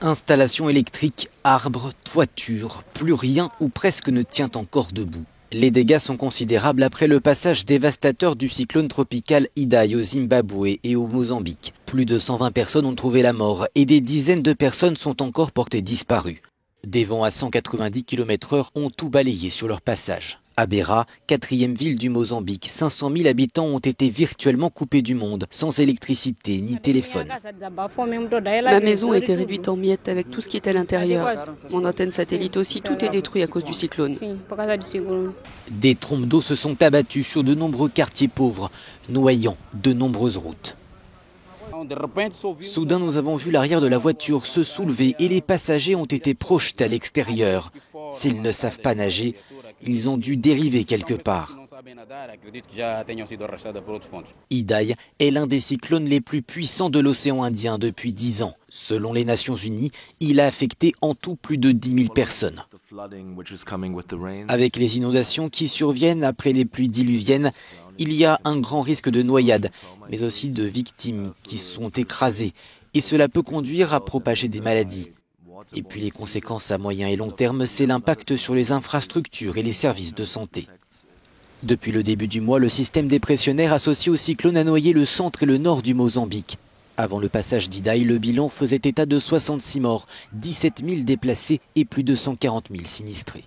Installation électrique, arbres, toiture, plus rien ou presque ne tient encore debout. Les dégâts sont considérables après le passage dévastateur du cyclone tropical Idai au Zimbabwe et au Mozambique. Plus de 120 personnes ont trouvé la mort et des dizaines de personnes sont encore portées disparues. Des vents à 190 km/h ont tout balayé sur leur passage. À Beira, quatrième ville du Mozambique, 500 000 habitants ont été virtuellement coupés du monde, sans électricité ni téléphone. Ma maison a été réduite en miettes avec tout ce qui était à l'intérieur. Mon antenne satellite aussi, tout est détruit à cause du cyclone. Des trompes d'eau se sont abattues sur de nombreux quartiers pauvres, noyant de nombreuses routes. Soudain, nous avons vu l'arrière de la voiture se soulever et les passagers ont été projetés à l'extérieur. S'ils ne savent pas nager, ils ont dû dériver quelque part. Idai est l'un des cyclones les plus puissants de l'océan Indien depuis 10 ans. Selon les Nations Unies, il a affecté en tout plus de 10 000 personnes. Avec les inondations qui surviennent après les pluies diluviennes, il y a un grand risque de noyade, mais aussi de victimes qui sont écrasées. Et cela peut conduire à propager des maladies. Et puis les conséquences à moyen et long terme, c'est l'impact sur les infrastructures et les services de santé. Depuis le début du mois, le système dépressionnaire associé au cyclone a noyé le centre et le nord du Mozambique. Avant le passage d'Idai, le bilan faisait état de 66 morts, 17 000 déplacés et plus de 140 000 sinistrés.